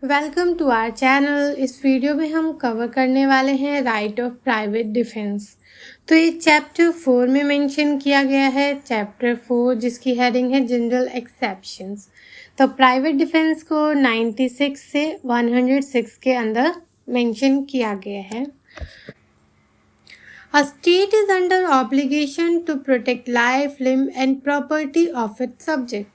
Welcome to our channel. इस video में हम कवर करने वाले हैं राइट ऑफ प्राइवेट डिफेंस। तो ये चैप्टर 4 में मेंशन किया गया है। चैप्टर 4 जिसकी हेडिंग है जनरल एक्सेप्शंस। तो प्राइवेट डिफेंस को 96 से 106 के अंदर मेंशन किया गया है। A state is under obligation to protect life, limb and property of its subject.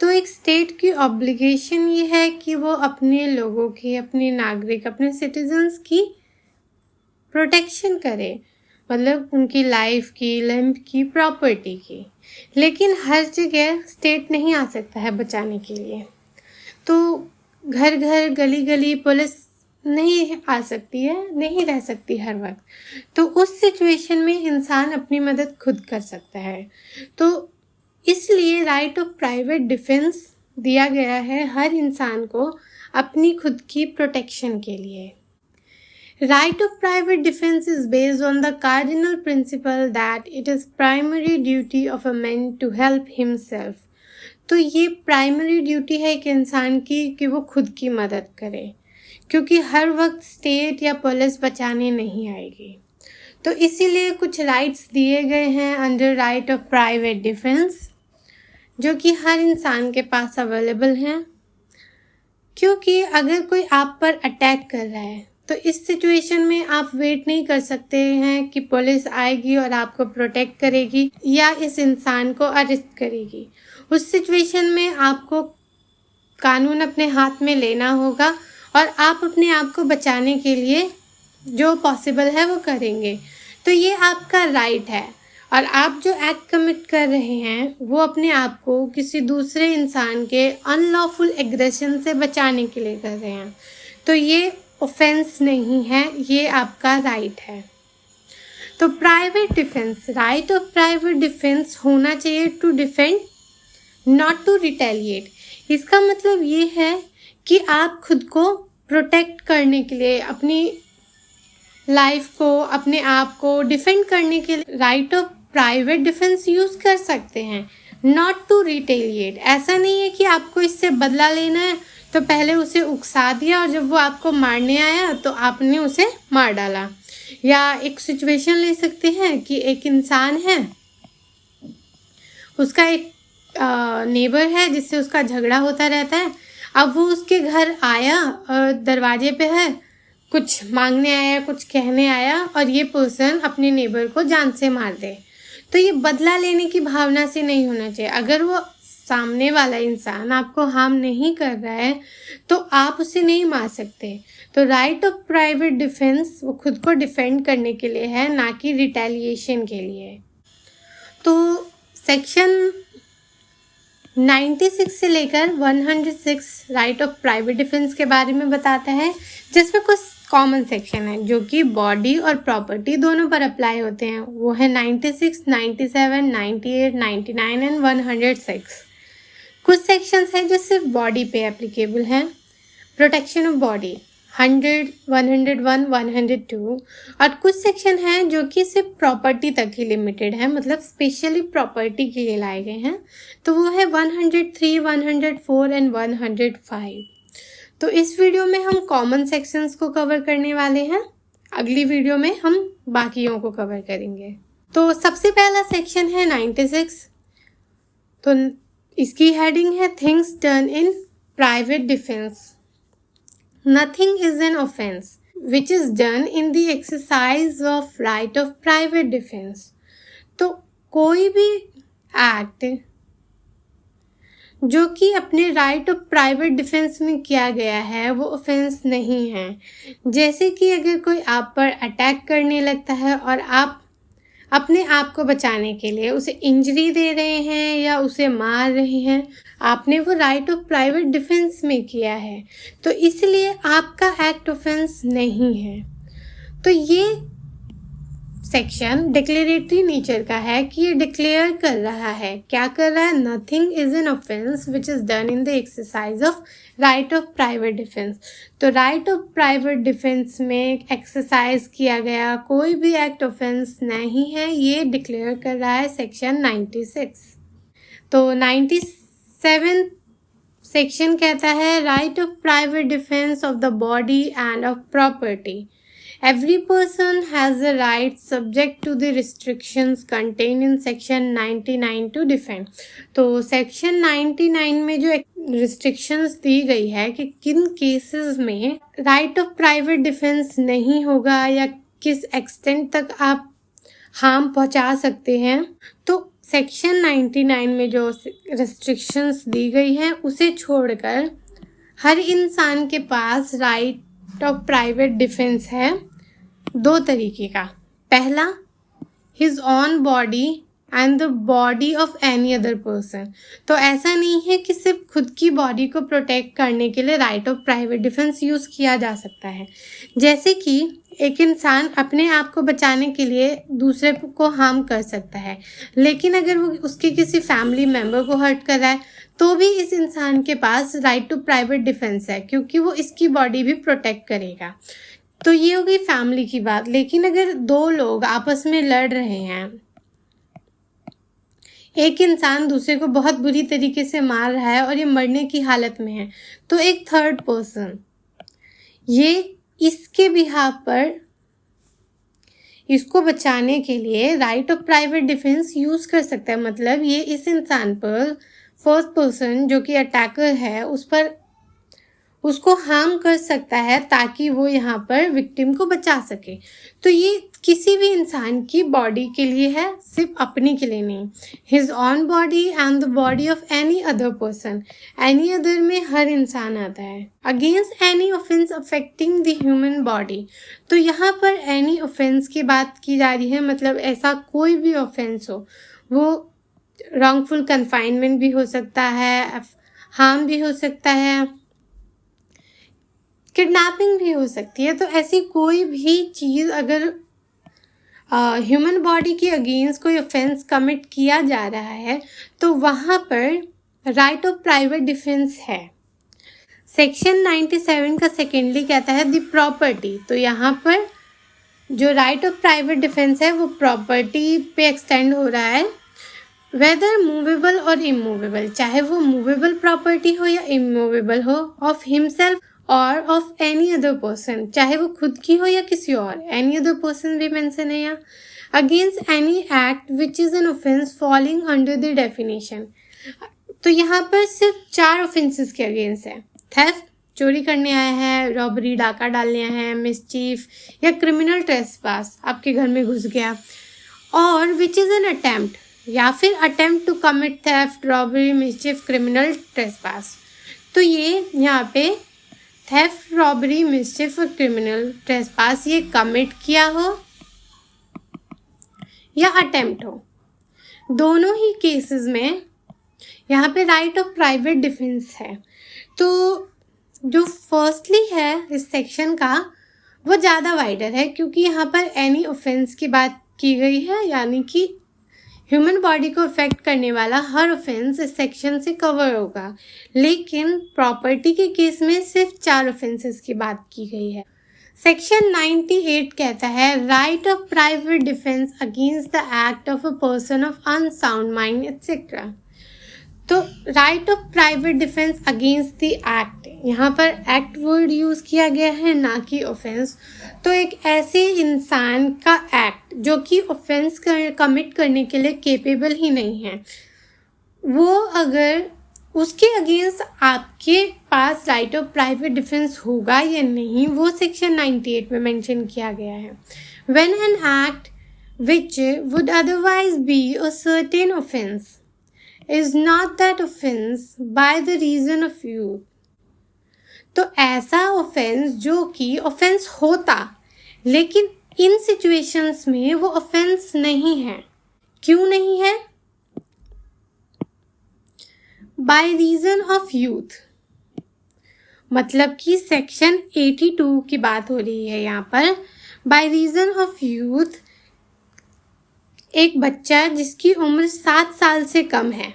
तो एक स्टेट की ऑब्लिगेशन ये है कि वो अपने लोगों की, अपने नागरिक, अपने सिटीजन्स की प्रोटेक्शन करे, मतलब उनकी लाइफ की, लिम्ब की, प्रॉपर्टी की। लेकिन हर जगह स्टेट नहीं आ सकता है बचाने के लिए। तो घर घर, गली गली पुलिस नहीं आ सकती है, नहीं रह सकती हर वक्त। तो उस सिचुएशन में इंसान अपनी मदद खुद कर सकता है। तो इसलिए राइट ऑफ प्राइवेट डिफेंस दिया गया है हर इंसान को अपनी खुद की प्रोटेक्शन के लिए। Right of private defence is based on the cardinal principle that it is primary duty of a man to help himself. तो ये प्राइमरी ड्यूटी है एक इंसान की कि वो खुद की मदद करे, क्योंकि हर वक्त स्टेट या पुलिस बचाने नहीं आएगी। तो इसीलिए कुछ राइट्स दिए गए हैं under right of private defence, जो कि हर इंसान के पास अवेलेबल हैं। क्योंकि अगर कोई आप पर अटैक कर रहा है तो इस सिचुएशन में आप वेट नहीं कर सकते हैं कि पुलिस आएगी और आपको प्रोटेक्ट करेगी या इस इंसान को अरेस्ट करेगी। उस सिचुएशन में आपको कानून अपने हाथ में लेना होगा और आप अपने आप को बचाने के लिए जो पॉसिबल है वो करेंगे। तो ये आपका राइट है और आप जो एक्ट कमिट कर रहे हैं वो अपने आप को किसी दूसरे इंसान के अनलॉफुल एग्रेशन से बचाने के लिए कर रहे हैं। तो ये ऑफेंस नहीं है, ये आपका राइट है। तो private defence, right of private defence होना चाहिए to defend, not to retaliate. इसका मतलब ये है कि आप खुद को प्रोटेक्ट करने के लिए, अपनी लाइफ को, अपने आप को डिफेंड करने के लिए right of private defence use कर सकते हैं, नॉट टू रिटेलिएट। ऐसा नहीं है कि आपको इससे बदला लेना है तो पहले उसे उकसा दिया और जब वो आपको मारने आया तो आपने उसे मार डाला। या एक सिचुएशन ले सकते हैं कि एक इंसान है, उसका एक नेबर है जिससे उसका झगड़ा होता रहता है। अब वो उसके घर आया और दरवाजे पे है, कुछ मांगने आया, कुछ कहने आया और ये पर्सन अपने नेबर को जान से मार दे। तो ये बदला लेने की भावना से नहीं होना चाहिए। अगर वो सामने वाला इंसान आपको हार्म नहीं कर रहा है तो आप उसे नहीं मार सकते। तो राइट ऑफ प्राइवेट डिफेंस वो खुद को डिफेंड करने के लिए है, ना कि रिटेलिएशन के लिए। तो सेक्शन 96 से लेकर 106 राइट ऑफ प्राइवेट डिफेंस के बारे में बताता है, जिसमें कुछ कॉमन सेक्शन है जो कि बॉडी और प्रॉपर्टी दोनों पर अप्लाई होते हैं। वो है 96, 97, 98, 99 एंड 106। कुछ सेक्शंस हैं जो सिर्फ बॉडी पे एप्लीकेबल हैं। Protection of body 100, 101, 102। और कुछ सेक्शन हैं जो कि सिर्फ प्रॉपर्टी तक ही लिमिटेड है, मतलब स्पेशली प्रॉपर्टी के लिए लाए गए हैं। तो वो है 103, 104 एंड 105। तो इस वीडियो में हम कॉमन सेक्शंस को कवर करने वाले हैं, अगली वीडियो में हम बाकियों को कवर करेंगे। तो सबसे पहला सेक्शन है 96। तो इसकी हेडिंग है things done in private defence. Nothing is an offense which is done in the exercise of right of private defense. तो कोई भी एक्ट जो कि अपने राइट ऑफ प्राइवेट डिफेंस में किया गया है वो ऑफेंस नहीं है। जैसे कि अगर कोई आप पर अटैक करने लगता है और आप अपने आप को बचाने के लिए उसे इंजरी दे रहे हैं या उसे मार रहे हैं, आपने वो राइट ऑफ प्राइवेट डिफेंस में किया है, तो इसलिए आपका एक्ट ऑफेंस नहीं है। तो ये सेक्शन डिक्लेरेटरी नेचर का है कि ये डिक्लेयर कर रहा है, क्या कर रहा है, nothing is an offence which is done in the exercise of right of private defence. तो राइट ऑफ प्राइवेट डिफेंस में एक्सरसाइज किया गया कोई भी एक्ट ऑफेंस नहीं है, ये डिक्लेयर कर रहा है सेक्शन 96। तो 97 सेक्शन कहता है right of private defence of the body and of property. Every person has the right subject to the restrictions contain in section 99 to defend. तो सेक्शन 99 में जो रिस्ट्रिक्शंस दी गई है कि किन केसेस में राइट ऑफ प्राइवेट डिफेंस नहीं होगा या किस एक्सटेंट तक आप हार्म पहुंचा सकते हैं, तो सेक्शन 99 में जो रेस्ट्रिक्शंस दी गई हैं उसे छोड़कर हर इंसान के पास राइट ऑफ प्राइवेट डिफेंस है दो तरीके का। पहला, his on body and the body of any other person. तो ऐसा नहीं है कि सिर्फ खुद की बॉडी को प्रोटेक्ट करने के लिए right of private defence use किया जा सकता है। जैसे कि एक इंसान अपने आप को बचाने के लिए दूसरे को हार्म कर सकता है, लेकिन अगर वो उसके किसी फैमिली मेम्बर को हर्ट कर रहा है तो भी इस इंसान के पास राइट टू प्राइवेट डिफेंस है, क्योंकि वो इसकी बॉडी भी प्रोटेक्ट करेगा। तो ये हो गई फैमिली की बात। लेकिन अगर दो लोग आपस में लड़ रहे हैं, एक इंसान दूसरे को बहुत बुरी तरीके से मार रहा है और ये मरने की हालत में है, तो एक थर्ड पर्सन ये इसके बिहाफ पर इसको बचाने के लिए right of private defence use कर सकता है। मतलब ये इस इंसान पर फर्स्ट पर्सन जो कि अटैकर है उस पर उसको हार्म कर सकता है ताकि वो यहाँ पर विक्टिम को बचा सके। तो ये किसी भी इंसान की बॉडी के लिए है, सिर्फ अपनी के लिए नहीं। His on body and the body of any other person. Any other में हर इंसान आता है। Against any offence affecting the human body. तो यहाँ पर एनी ऑफेंस की बात की जा रही है, मतलब ऐसा कोई भी ऑफेंस हो, वो रॉन्गफुल कन्फाइनमेंट भी हो सकता है, हार्म भी हो सकता है, किडनैपिंग भी हो सकती है। तो ऐसी कोई भी चीज़ अगर ह्यूमन बॉडी के अगेंस्ट कोई ऑफेंस कमिट किया जा रहा है तो वहाँ पर राइट ऑफ प्राइवेट डिफेंस है। सेक्शन 97 का सेकेंडली कहता है द प्रॉपर्टी। तो यहाँ पर जो राइट ऑफ प्राइवेट डिफेंस है वो प्रॉपर्टी पे एक्सटेंड हो रहा है, वेदर मूवेबल और इमूवेबल, चाहे वो मूवेबल प्रॉपर्टी हो या इमूवेबल हो, ऑफ हिमसेल्फ और ऑफ एनी अदर पर्सन, चाहे वो खुद की हो या किसी और, एनी अदर पर्सन भी मेंशन है यहाँ। Against any act which is an offence falling under the definition. तो यहाँ पर सिर्फ 4 ऑफेंसेस के अगेंस्ट है। थेफ्ट, चोरी करने आया है, रॉबरी, डाका डालने आया है, मिसचीफ या क्रिमिनल ट्रेसपास, आपके घर में घुस गया, और विच इज़ एन अटेम्प्ट या फिर attempt to commit theft, robbery, mischief, criminal trespass. तो ये यहाँ पे थेफ्ट, रॉबरी, मिसचिफ और क्रिमिनल ट्रेसपास ये कमिट किया हो या अटेम्प्ट हो, दोनों ही केसेस में यहाँ पे राइट ऑफ प्राइवेट डिफेंस है। तो जो फर्स्टली है इस सेक्शन का वो ज़्यादा वाइडर है, क्योंकि यहाँ पर एनी ऑफेंस की बात की गई है, यानी कि ह्यूमन बॉडी को अफेक्ट करने वाला हर ऑफेंस इस सेक्शन से कवर होगा। लेकिन प्रॉपर्टी के केस में सिर्फ 4 ऑफेंसेस की बात की गई है। सेक्शन 98 कहता है right of private defence against the act of a person of unsound mind etcetera. तो right of private defence against the act, यहाँ पर एक्ट वर्ड यूज़ किया गया है ना कि ऑफेंस। तो एक ऐसे इंसान का एक्ट जो कि ऑफेंस कमिट करने के लिए केपेबल ही नहीं है, वो अगर उसके अगेंस्ट आपके पास राइट ऑफ प्राइवेट डिफेंस होगा या नहीं, वो सेक्शन 98 में मेंशन किया गया है। When an act which would otherwise be a certain offence is not that offense by the reason of youth। तो ऐसा ऑफेंस जो कि ऑफेंस होता लेकिन इन सिचुएशंस में वो ऑफेंस नहीं है। क्यों नहीं है? बाय रीजन ऑफ यूथ, मतलब कि सेक्शन 82 की बात हो रही है यहाँ पर। बाय रीजन ऑफ यूथ, एक बच्चा जिसकी उम्र 7 साल से कम है,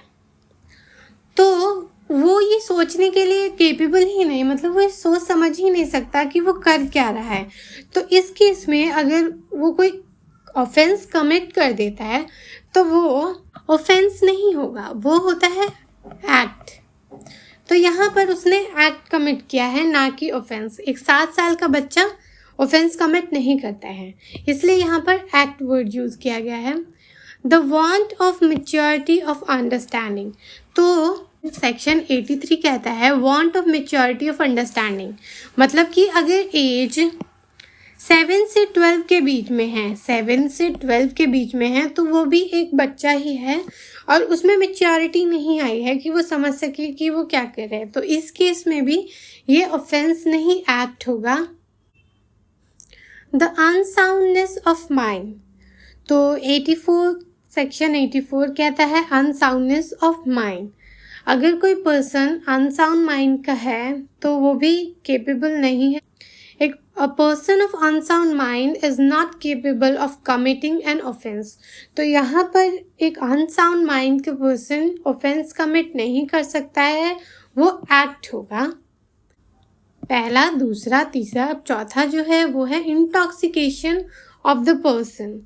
तो वो ये सोचने के लिए केपेबल ही नहीं, मतलब वो सोच समझ ही नहीं सकता कि वो कर क्या रहा है। तो इस केस में अगर वो कोई ऑफेंस कमिट कर देता है तो वो ऑफेंस नहीं होगा, वो होता है एक्ट। तो यहाँ पर उसने एक्ट कमिट किया है, ना कि ऑफेंस। एक 7 साल का बच्चा ऑफेंस कमिट नहीं करता है, इसलिए यहाँ पर एक्ट वर्ड यूज़ किया गया है। The want of maturity of understanding, तो सेक्शन 83 कहता है want of maturity of understanding, मतलब कि अगर एज 7 से 12 के बीच में है, 7 से 12 के बीच में है, तो वो भी एक बच्चा ही है और उसमें मेच्योरिटी नहीं आई है कि वो समझ सके कि वो क्या कर रहे हैं, तो इस केस में भी ये ऑफेंस नहीं एक्ट होगा। द अनसाउंडनेस ऑफ माइंड, तो 84 सेक्शन 84 कहता है अनसाउंडनेस ऑफ माइंड। अगर कोई पर्सन अनसाउंड माइंड का है तो वो भी केपेबल नहीं है। एक अ person of unsound mind is not capable of committing an offence, तो यहाँ पर एक अनसाउंड माइंड का पर्सन ऑफेंस कमिट नहीं कर सकता है, वो एक्ट होगा। पहला, दूसरा, तीसरा, अब चौथा जो है वो है इंटॉक्सिकेशन ऑफ द पर्सन।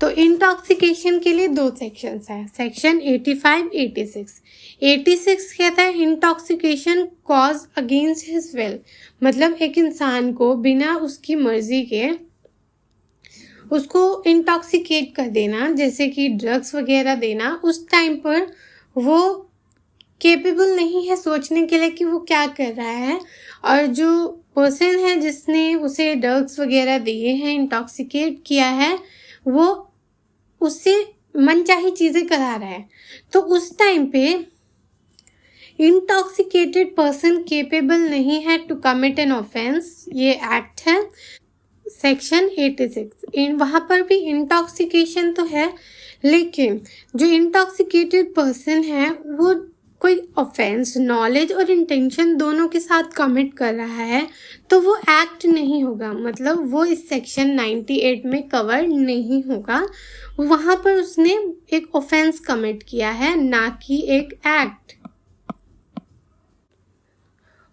तो इंटॉक्सिकेशन के लिए 2 सेक्शंस हैं, सेक्शन 85, 86। 86 कहता है intoxication cause against his will, मतलब एक इंसान को बिना उसकी मर्जी के उसको इंटॉक्सिकेट कर देना, जैसे कि ड्रग्स वगैरह देना, उस टाइम पर वो केपेबल नहीं है सोचने के लिए कि वो क्या कर रहा है, और जो पर्सन है जिसने उसे ड्रग्स वगैरह दिए हैं, इंटॉक्सिकेट किया है, वो उससे मनचाही चीज़ें करा रहा है, तो उस टाइम पे इंटॉक्सिकेटेड पर्सन केपेबल नहीं है टू कमिट एन ऑफेंस, ये एक्ट है सेक्शन 86। वहाँ पर भी इंटॉक्सिकेशन तो है, लेकिन जो इंटॉक्सिकेटेड पर्सन है वो कोई ऑफेंस नॉलेज और इंटेंशन दोनों के साथ कमिट कर रहा है, तो वो एक्ट नहीं होगा, मतलब वो इस सेक्शन 98 में कवर नहीं होगा। वहाँ पर उसने एक ऑफेंस कमिट किया है, ना कि एक एक्ट।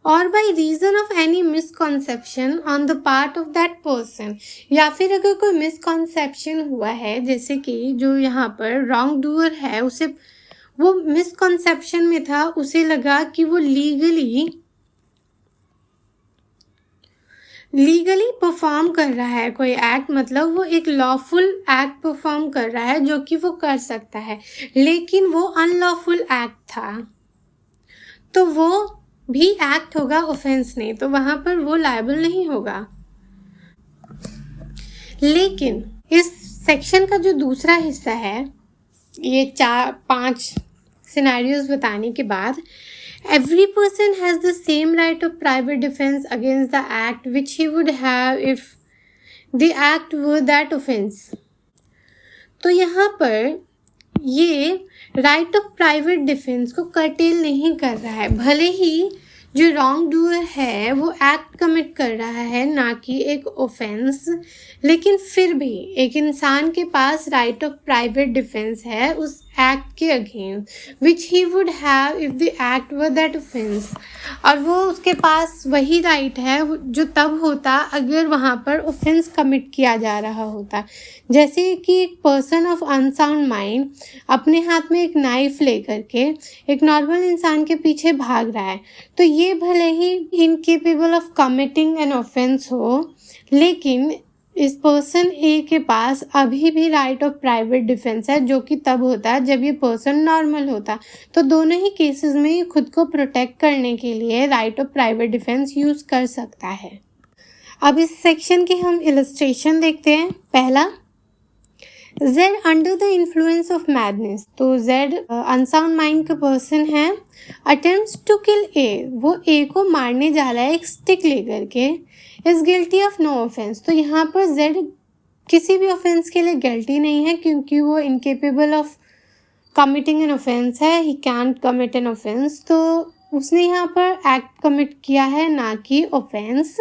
और by reason of any misconception on the part of that person, या फिर अगर कोई मिसकॉन्सेप्शन हुआ है, जैसे कि जो यहाँ पर रॉन्ग डूअर है उसे वो मिसकॉन्सेप्शन में था, उसे लगा कि वो लीगली परफॉर्म कर रहा है कोई एक्ट, मतलब वो एक लॉफुल एक्ट परफॉर्म कर रहा है जो कि वो कर सकता है, लेकिन वो अनलॉफुल एक्ट था, तो वो भी एक्ट होगा, ऑफेंस नहीं, तो वहाँ पर वो लायबल नहीं होगा। लेकिन इस सेक्शन का जो दूसरा हिस्सा है, ये 4-5 सिनेरियोज बताने के बाद, every person has the same right of private defense against the act which he would have if the act were that offense। तो यहाँ पर ये राइट ऑफ प्राइवेट डिफेंस को कर्टेल नहीं कर रहा है, भले ही जो रॉन्ग डूअर है वो एक्ट कमिट कर रहा है, ना कि एक ऑफेंस, लेकिन फिर भी एक इंसान के पास राइट ऑफ प्राइवेट डिफेंस है उस एक्ट के against which he would have if the act were that offence, और वो उसके पास वही राइट है जो तब होता अगर वहाँ पर ऑफेंस कमिट किया जा रहा होता। जैसे कि एक पर्सन ऑफ अनसाउंड माइंड अपने हाथ में एक नाइफ लेकर के एक नॉर्मल इंसान के पीछे भाग रहा है, तो ये भले ही incapable of committing an offence हो, लेकिन इस पर्सन ए के पास अभी भी राइट ऑफ प्राइवेट डिफेंस है, जो कि तब होता है जब ये पर्सन नॉर्मल होता। तो दोनों ही केसेस में ये खुद को प्रोटेक्ट करने के लिए right of private defence use कर सकता है। अब इस सेक्शन के हम इलस्ट्रेशन देखते हैं। पहला, Z under the influence of madness, तो जेड अनसाउंड माइंड का पर्सन है, अटेम्प्ट्स टू किल ए, वो ए को मारने जा रहा है एक स्टिक लेकर के, is guilty of no offence, तो यहाँ पर जेड किसी भी ऑफेंस के लिए गिल्टी नहीं है क्योंकि वो incapable of committing an offence है, ही कैंट कमिट एन ऑफेंस, तो उसने यहाँ पर एक्ट कमिट किया है, ना कि offence.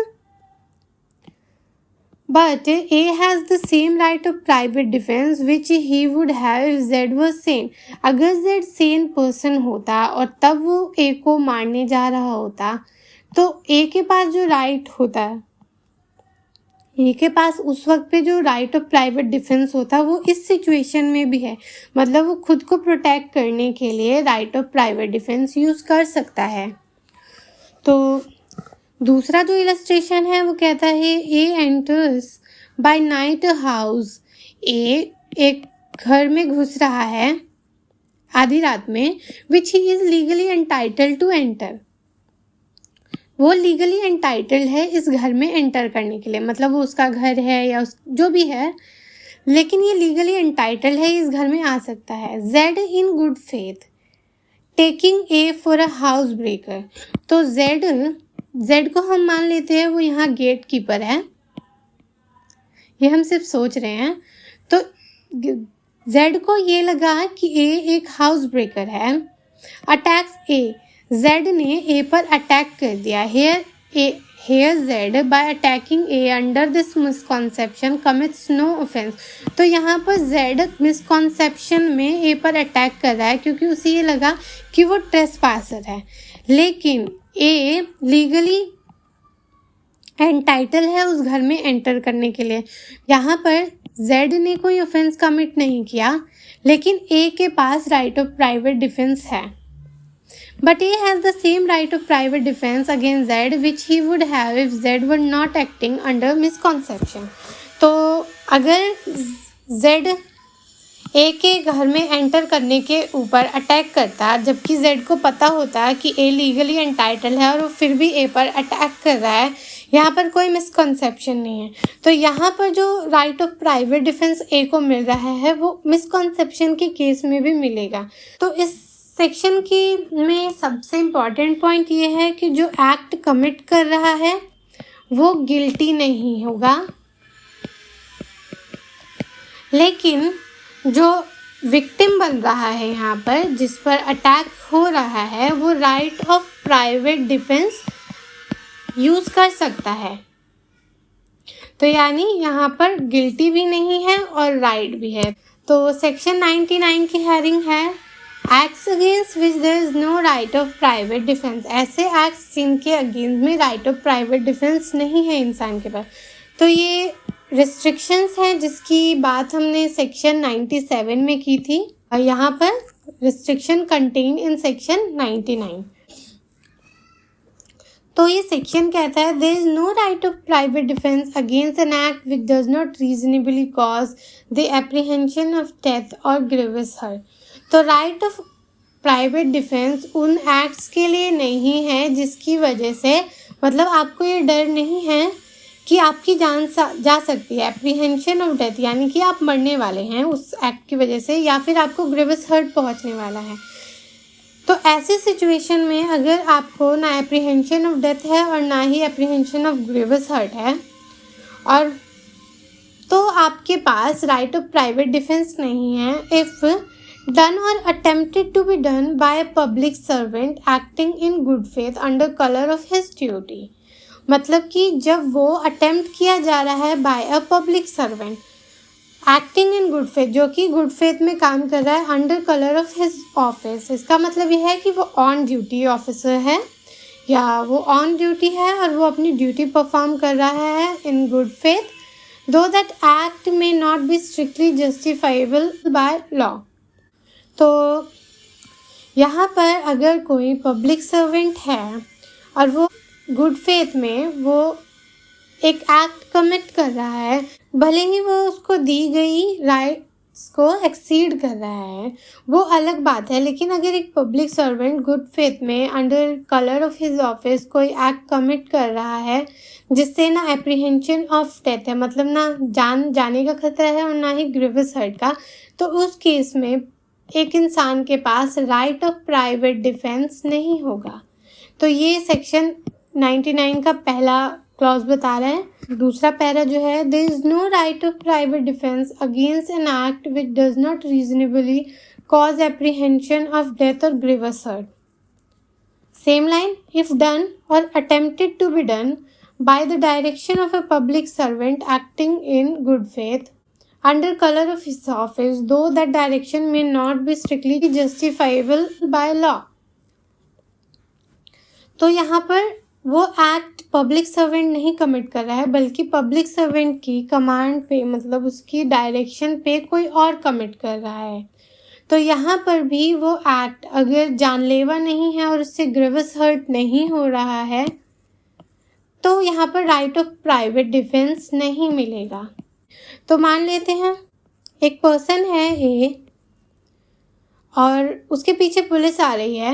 But A has the same right of private defense which he would have if Z was sane। अगर Z sane person होता और तब वो A को मारने जा रहा होता, तो A के पास जो राइट होता, A के पास उस वक्त पे जो राइट ऑफ प्राइवेट डिफेंस होता वो इस सिचुएशन में भी है, मतलब वो खुद को प्रोटेक्ट करने के लिए right of private defence use कर सकता है। तो दूसरा जो इलस्ट्रेशन है वो कहता है A enters by night a house. A एक घर में घुस रहा है आधी रात में, which he is legally entitled to enter. वो लीगली एंटाइटल्ड है इस घर में एंटर करने के लिए, मतलब वो उसका घर है या जो भी है, लेकिन ये लीगली एंटाइटल्ड है, इस घर में आ सकता है। Z in good faith taking A for a house breaker. तो जेड को हम मान लेते हैं वो यहाँ गेट कीपर है, ये हम सिर्फ सोच रहे हैं। तो जेड को ये लगा कि ए एक हाउस ब्रेकर है, अटैक्स ए। जेड ने ए पर अटैक कर दिया। Here Z by attacking A under this misconception commits no offence. तो यहाँ पर जेड मिसकॉन्सेप्शन में ए पर अटैक कर रहा है क्योंकि उसे ये लगा कि वो ट्रेसपासर है, लेकिन ए लीगली एंटाइटल है उस घर में एंटर करने के लिए। यहाँ पर जेड ने कोई ऑफेंस कमिट नहीं किया, लेकिन ए के पास राइट ऑफ प्राइवेट डिफेंस है। But A has the same right of private defense against Z which he would have if Z were not acting under misconception. तो अगर Z A के घर में एंटर करने के ऊपर अटैक करता जबकि Z को पता होता कि A लीगली एंटाइटल है और वो फिर भी A पर अटैक कर रहा है, यहाँ पर कोई मिसकॉन्सेप्शन नहीं है, तो यहाँ पर जो right of private defence A को मिल रहा है वो मिसकॉन्सेप्शन के केस में भी मिलेगा। तो इस सेक्शन की में सबसे इम्पॉर्टेंट पॉइंट ये है कि जो एक्ट कमिट कर रहा है वो गिल्टी नहीं होगा, लेकिन जो विक्टिम बन रहा है यहाँ पर, जिस पर अटैक हो रहा है, वो right of private defence use कर सकता है। तो यानी यहाँ पर गिल्टी भी नहीं है और राइट भी है। तो सेक्शन 99 की हेडिंग है acts against which there is no right of private defence. ऐसे एक्ट्स जिनके अगेंस्ट में राइट ऑफ प्राइवेट डिफेंस नहीं है इंसान के पास। तो ये रिस्ट्रिक्शंस हैं जिसकी बात हमने सेक्शन 97 में की थी, और यहाँ पर रिस्ट्रिक्शन कंटेन इन सेक्शन 99। तो ये सेक्शन कहता है there is no right of private defence against an act which does not reasonably cause the apprehension of death और ग्रीवियस हर्ट। तो राइट ऑफ प्राइवेट डिफेंस उन एक्ट्स के लिए नहीं है जिसकी वजह से, मतलब आपको ये डर नहीं है कि आपकी जान जा सकती है, एप्रीहेंशन ऑफ डेथ यानी कि आप मरने वाले हैं उस एक्ट की वजह से, या फिर आपको ग्रीवियस हर्ट पहुंचने वाला है। तो ऐसी सिचुएशन में अगर आपको ना एप्रीहेंशन ऑफ डेथ है और ना ही एप्रीहेंशन ऑफ ग्रीवियस हर्ट है, और तो आपके पास राइट ऑफ प्राइवेट डिफेंस नहीं है if done or attempted to be done by a public servant acting in good faith under color of his duty। मतलब कि जब वो अटेम्प्ट किया जा रहा है by a public servant acting in good faith, जो कि गुड फेथ में काम कर रहा है under colour of his office. इसका मतलब यह है कि वो ऑन ड्यूटी ऑफिसर है या वो ऑन ड्यूटी है और वो अपनी ड्यूटी परफॉर्म कर रहा है इन गुड फेथ, दो दैट एक्ट में not be strictly justifiable by law. तो यहाँ पर अगर कोई पब्लिक सर्वेंट है और वो गुड फेथ में वो एक एक्ट कमिट कर रहा है, भले ही वो उसको दी गई राइट्स को एक्सीड कर रहा है, वो अलग बात है, लेकिन अगर एक पब्लिक सर्वेंट गुड फेथ में under colour of his office कोई एक्ट कमिट कर रहा है जिससे ना एप्रीहेंशन ऑफ डेथ है, मतलब ना जान जाने का खतरा है और ना ही ग्रीवियस हर्ट का, तो उस केस में एक इंसान के पास राइट ऑफ प्राइवेट डिफेंस नहीं होगा। तो ये सेक्शन 99 का पहला क्लॉज बता रहा है। दूसरा पैरा जो है there is no right of private defence against an act which does not reasonably cause apprehension of death और grievous hurt. Same line, if done or attempted to be done by the direction of a public servant acting in good faith under color of his office, though that direction may not be strictly justifiable by law। तो यहाँ पर वो act public servant नहीं commit कर रहा है, बल्कि public servant की कमांड पे, मतलब उसकी डायरेक्शन पे कोई और कमिट कर रहा है। तो यहाँ पर भी वो एक्ट अगर जानलेवा नहीं है और उससे ग्रीवियस हर्ट नहीं हो रहा है तो यहाँ पर राइट ऑफ प्राइवेट डिफेंस नहीं मिलेगा। तो मान लेते हैं एक पर्सन है ए और उसके पीछे पुलिस आ रही है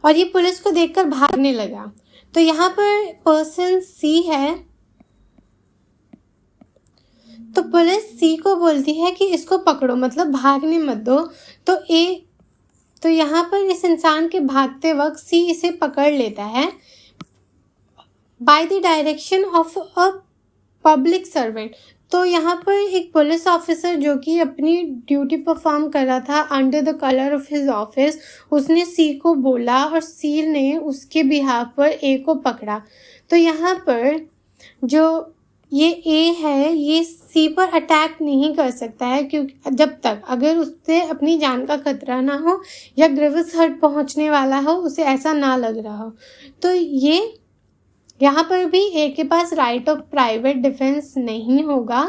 और ये पुलिस को देखकर भागने लगा। तो यहाँ पर पर्सन सी है, तो पुलिस सी को बोलती है कि इसको पकड़ो, मतलब भागने मत दो। तो यहाँ पर इस इंसान के भागते वक्त सी इसे पकड़ लेता है bye the direction of a public servant. तो यहाँ पर एक पुलिस ऑफिसर जो कि अपनी ड्यूटी परफॉर्म कर रहा था under the colour of his office, उसने सी को बोला और सी ने उसके बिहाफ पर ए को पकड़ा। तो यहाँ पर जो ये ए है ये सी पर अटैक नहीं कर सकता है, क्योंकि जब तक अगर उससे अपनी जान का खतरा ना हो या ग्रीवियस हर्ट पहुंचने वाला हो, उसे ऐसा ना लग रहा हो। तो ये यहाँ पर भी ए के पास राइट ऑफ प्राइवेट डिफेंस नहीं होगा,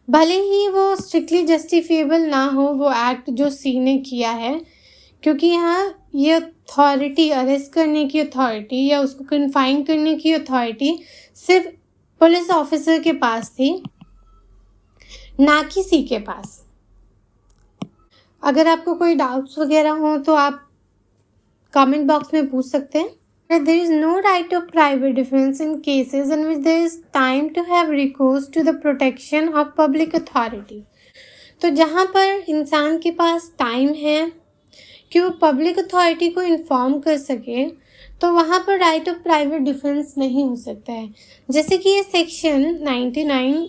भले ही वो स्ट्रिक्टली जस्टिफिएबल ना हो वो एक्ट जो सी ने किया है, क्योंकि यहाँ ये अथॉरिटी, अरेस्ट करने की अथॉरिटी या उसको कन्फाइन करने की अथॉरिटी सिर्फ पुलिस ऑफिसर के पास थी, ना कि सी के पास। अगर आपको कोई डाउट्स वगैरह हो तो आप कमेंट बॉक्स में पूछ सकते हैं। There is no right of private defense in cases in which there is time to have recourse to the protection of public authority। तो जहाँ पर इंसान के पास टाइम है कि वो पब्लिक अथॉरिटी को इन्फॉर्म कर सके, तो वहाँ पर राइट ऑफ प्राइवेट डिफेंस नहीं हो सकता है। जैसे कि ये सेक्शन 99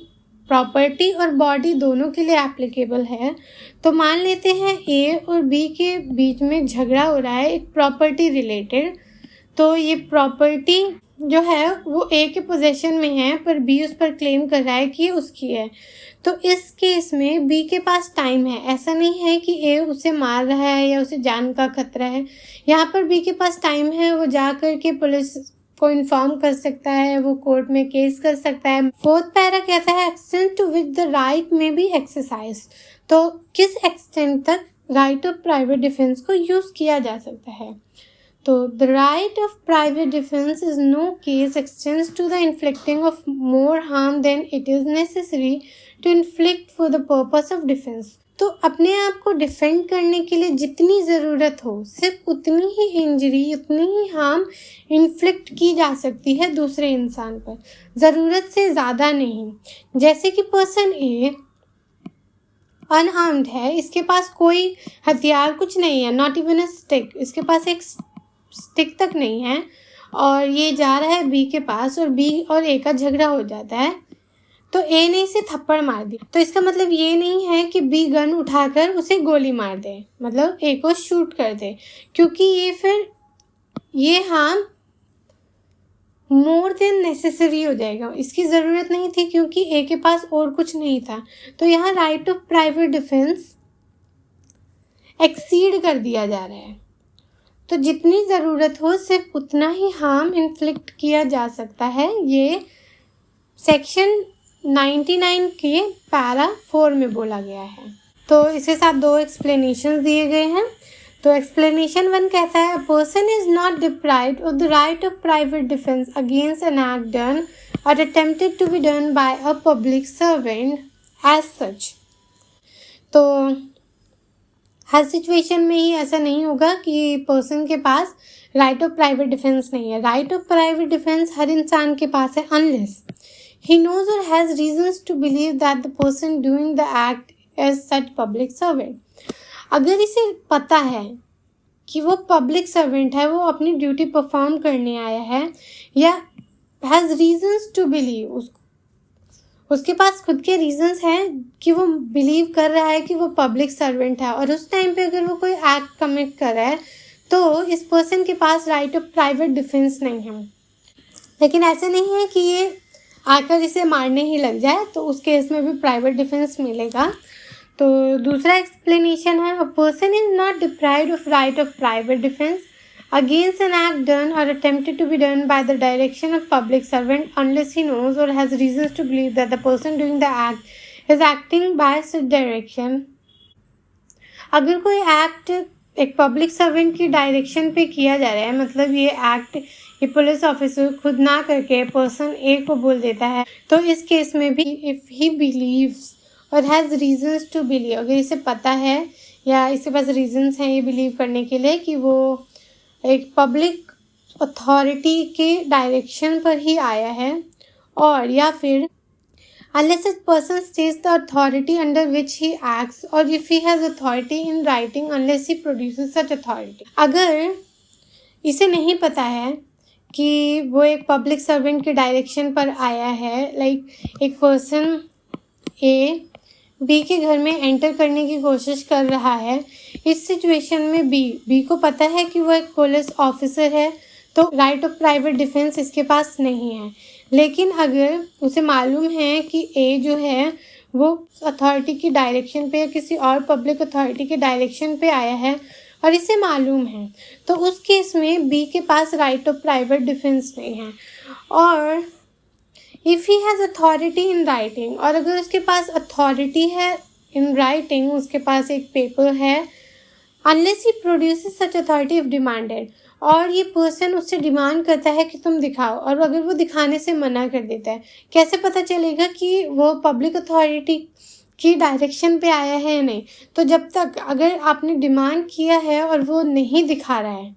प्रॉपर्टी और बॉडी दोनों के लिए एप्लीकेबल है। तो मान लेते हैं ए और बी के बीच में झगड़ा हो रहा है एक प्रॉपर्टी रिलेटेड। तो ये प्रॉपर्टी जो है वो ए के पोजेशन में है पर बी उस पर क्लेम कर रहा है कि ये उसकी है। तो इस केस में बी के पास टाइम है, ऐसा नहीं है कि ए उसे मार रहा है या उसे जान का खतरा है। यहाँ पर बी के पास टाइम है, वो जा कर के पुलिस को इन्फॉर्म कर सकता है, वो कोर्ट में केस कर सकता है। फोर्थ पैरा कहता है extent to which the right may be exercise. तो किस एक्सटेंट तक राइट ऑफ प्राइवेट डिफेंस को यूज किया जा सकता है। तो the right of private defense is no case extends to the inflicting of more harm than it is necessary to inflict for the purpose of defense। तो अपने आप को डिफेंड करने के लिए जितनी ज़रूरत हो सिर्फ उतनी ही इंजरी, उतनी ही हार्म इन्फ्लिक्ट की जा सकती है दूसरे इंसान पर, ज़रूरत से ज़्यादा नहीं। जैसे कि पर्सन ए अनआर्म्ड है, इसके पास कोई हथियार कुछ नहीं है, नॉट इवन अ स्टिक, इसके पास एक स्टिक तक नहीं है और ये जा रहा है बी के पास और बी और ए का झगड़ा हो जाता है। तो ए ने इसे थप्पड़ मार दी, तो इसका मतलब ये नहीं है कि बी गन उठाकर उसे गोली मार दे, मतलब ए को शूट कर दे, क्योंकि ये फिर ये हार्म मोर देन नेसेसरी हो जाएगा। इसकी ज़रूरत नहीं थी क्योंकि ए के पास और कुछ नहीं था। तो यहाँ right of private defence exceed कर दिया जा रहा है। तो जितनी ज़रूरत हो सिर्फ उतना ही हार्म इन्फ्लिक्ट किया जा सकता है। ये सेक्शन 99 के पैरा 4 में बोला गया है। तो इसके साथ 2 एक्सप्लेनेशन दिए गए हैं। तो एक्सप्लेनेशन 1 कहता है a person is not deprived of the right of private defence against an act done or attempted to be done by a public servant as such. तो हर सिचुएशन में ही ऐसा नहीं होगा कि पर्सन के पास राइट ऑफ प्राइवेट डिफेंस नहीं है। राइट ऑफ प्राइवेट डिफेंस हर इंसान के पास है unless he knows or has reasons to believe that the person doing the act is such public servant। अगर इसे पता है कि वो पब्लिक सर्वेंट है, वो अपनी ड्यूटी परफॉर्म करने आया है, या has reasons to believe, उसके पास खुद के रीजंस हैं कि वो बिलीव कर रहा है कि वो पब्लिक सर्वेंट है, और उस टाइम पे अगर वो कोई एक्ट कमिट कर रहा है तो इस पर्सन के पास राइट ऑफ प्राइवेट डिफेंस नहीं है। लेकिन ऐसा नहीं है कि ये आकर इसे मारने ही लग जाए, तो उस केस में भी प्राइवेट डिफेंस मिलेगा। तो दूसरा एक्सप्लेनेशन है a person is not deprived of right of private defence against an act done or attempted to be done by the direction of public servant unless he knows or has reasons to believe that the person doing the act is acting by such direction. अगर कोई act एक public servant की direction पे किया जा रहा है, मतलब ये एक्ट ये पुलिस ऑफिसर खुद ना करके पर्सन ए को बोल देता है, तो इस केस में भी इफ़ ही बिलीव्स और हैज़ रीजंस टू बिलीव, अगर इसे पता है या इसके पास रीजंस हैं ये बिलीव करने के लिए कि वो एक पब्लिक अथॉरिटी के डायरेक्शन पर ही आया है, और या फिर unless a person states the authority under which he acts or if he has authority in writing unless he produces such authority। अगर इसे नहीं पता है कि वो एक पब्लिक सर्वेंट के डायरेक्शन पर आया है, लाइक एक पर्सन ए बी के घर में एंटर करने की कोशिश कर रहा है, इस सिचुएशन में बी को पता है कि वो एक पुलिस ऑफिसर है, तो राइट ऑफ प्राइवेट डिफेंस इसके पास नहीं है। लेकिन अगर उसे मालूम है कि ए जो है वो अथॉरिटी की डायरेक्शन पे या किसी और पब्लिक अथॉरिटी के डायरेक्शन पे आया है और इसे मालूम है, तो उस केस में बी के पास राइट ऑफ प्राइवेट डिफेंस नहीं है। और if he has authority in writing, और अगर उसके पास अथॉरिटी है इन राइटिंग, उसके पास एक पेपर है, unless he produces such authority if demanded, और ये पर्सन उससे डिमांड करता है कि तुम दिखाओ, और अगर वो दिखाने से मना कर देता है, कैसे पता चलेगा कि वो पब्लिक अथॉरिटी की डायरेक्शन पे आया है या नहीं? तो जब तक अगर आपने डिमांड किया है और वो नहीं दिखा रहा है,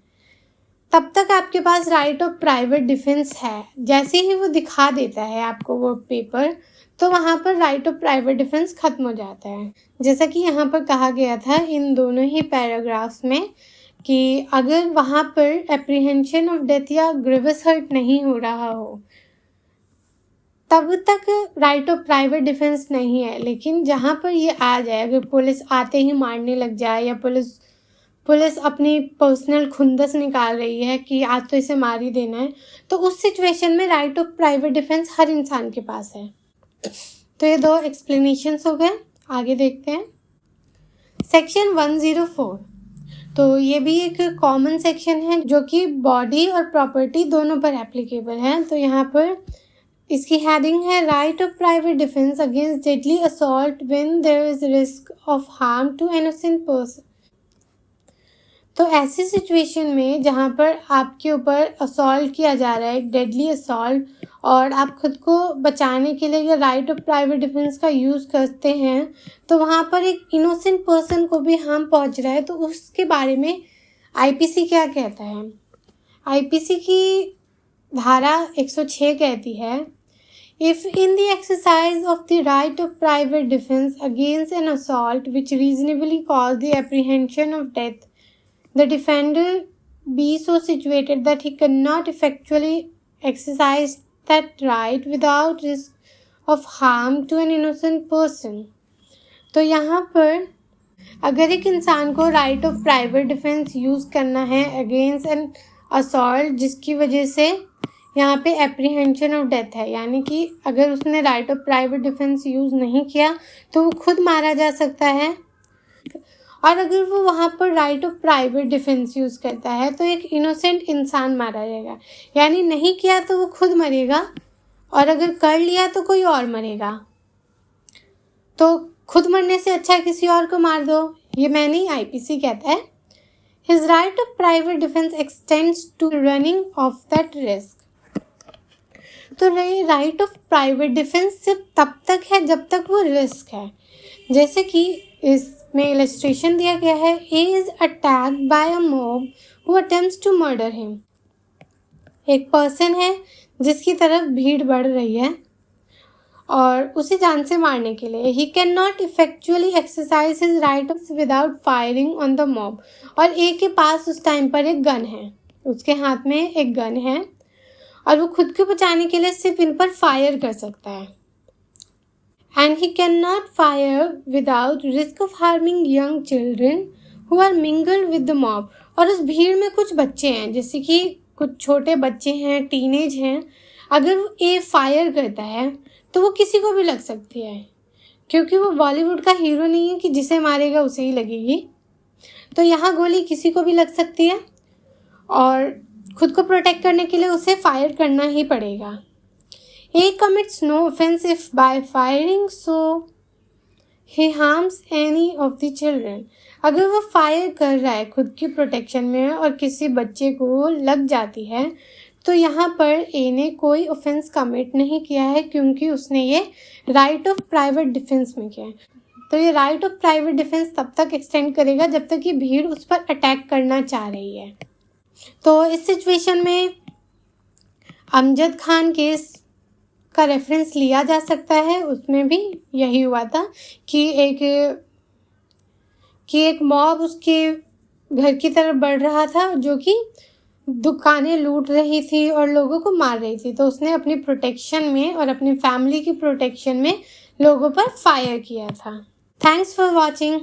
तब तक आपके पास राइट ऑफ प्राइवेट डिफेंस है। जैसे ही वो दिखा देता है आपको वो पेपर, तो वहाँ पर राइट ऑफ प्राइवेट डिफेंस ख़त्म हो जाता है। जैसा कि यहाँ पर कहा गया था इन दोनों ही पैराग्राफ्स में कि अगर वहाँ पर एप्रीहेंशन ऑफ डेथ या ग्रीवियस हर्ट नहीं हो रहा हो, तब तक राइट ऑफ प्राइवेट डिफेंस नहीं है। लेकिन जहाँ पर ये आ जाए, अगर पुलिस आते ही मारने लग जाए या पुलिस अपनी पर्सनल खुंदस निकाल रही है कि आज तो इसे मार ही देना है, तो उस सिचुएशन में राइट ऑफ प्राइवेट डिफेंस हर इंसान के पास है। तो ये दो एक्सप्लेनेशंस हो गए। आगे देखते हैं सेक्शन 104। तो ये भी एक कॉमन सेक्शन है जो कि बॉडी और प्रॉपर्टी दोनों पर एप्लीकेबल है। तो यहाँ पर इसकी हेडिंग है right of private defence against deadly assault when there is risk of harm to innocent person. तो ऐसी सिचुएशन में जहाँ पर आपके ऊपर असॉल्ट किया जा रहा है, एक डेडली असॉल्ट, और आप खुद को बचाने के लिए अगर राइट ऑफ प्राइवेट डिफेंस का यूज़ करते हैं, तो वहाँ पर एक इनोसेंट पर्सन को भी हार्म पहुँच रहा है, तो उसके बारे में आईपीसी क्या कहता है? आईपीसी की धारा 106 कहती है, if in the exercise of the right of private defence against N assault which reasonably cause the apprehension of death, the defender be so situated that he cannot effectually exercise that right without risk of harm to an innocent person। तो यहाँ पर अगर एक इंसान को right of private defence use करना है against an assault जिसकी वजह से यहाँ पे एप्रीहेंशन ऑफ डेथ है, यानी कि अगर उसने right of private defence use नहीं किया तो वो खुद मारा जा सकता है, और अगर वो वहाँ पर right of private defence use करता है तो एक इनोसेंट इंसान मारा जाएगा। यानी नहीं किया तो वो खुद मरेगा, और अगर कर लिया तो कोई और मरेगा। तो खुद मरने से अच्छा किसी और को मार दो, ये मैं नहीं, आईपीसी कहता है। His right of private defence extends to running of that risk. तो राइट ऑफ प्राइवेट डिफेंस सिर्फ तब तक है जब तक वो रिस्क है। जैसे कि इसमें इलस्ट्रेशन दिया गया है, A is attacked by a mob who attempts to murder him. एक पर्सन है जिसकी तरफ भीड़ बढ़ रही है और उसे जान से मारने के लिए, he can not effectually exercise his right without firing on the mob. और ए के पास उस टाइम पर एक गन है, उसके हाथ में एक गन है, और वो खुद को बचाने के लिए सिर्फ इन पर फायर कर सकता है। And he cannot fire without risk of harming young children who are mingled with the mob। और उस भीड़ में कुछ बच्चे हैं, जैसे कि कुछ छोटे बच्चे हैं, टीनेज हैं। अगर वो ए फायर करता है तो वो किसी को भी लग सकती है, क्योंकि वो बॉलीवुड का हीरो नहीं है कि जिसे मारेगा उसे ही लगेगी। तो यहाँ गोली किसी को भी लग सकती है, और खुद को प्रोटेक्ट करने के लिए उसे फायर करना ही पड़ेगा। A commits no offense if by firing so he harms any of the children. अगर वो फायर कर रहा है खुद की प्रोटेक्शन में और किसी बच्चे को लग जाती है, तो यहाँ पर ए ने कोई ऑफेंस कमिट नहीं किया है, क्योंकि उसने ये राइट ऑफ प्राइवेट डिफेंस में किया है। तो ये राइट ऑफ प्राइवेट डिफेंस तब तक एक्सटेंड करेगा जब तक ये भीड़ उस पर अटैक करना चाह रही है। तो इस सिचुएशन में अमजद खान केस का रेफरेंस लिया जा सकता है। उसमें भी यही हुआ था कि एक मॉब उसके घर की तरफ बढ़ रहा था, जो कि दुकानें लूट रही थी और लोगों को मार रही थी। तो उसने अपनी प्रोटेक्शन में और अपनी फैमिली की प्रोटेक्शन में लोगों पर फायर किया था। Thanks for watching.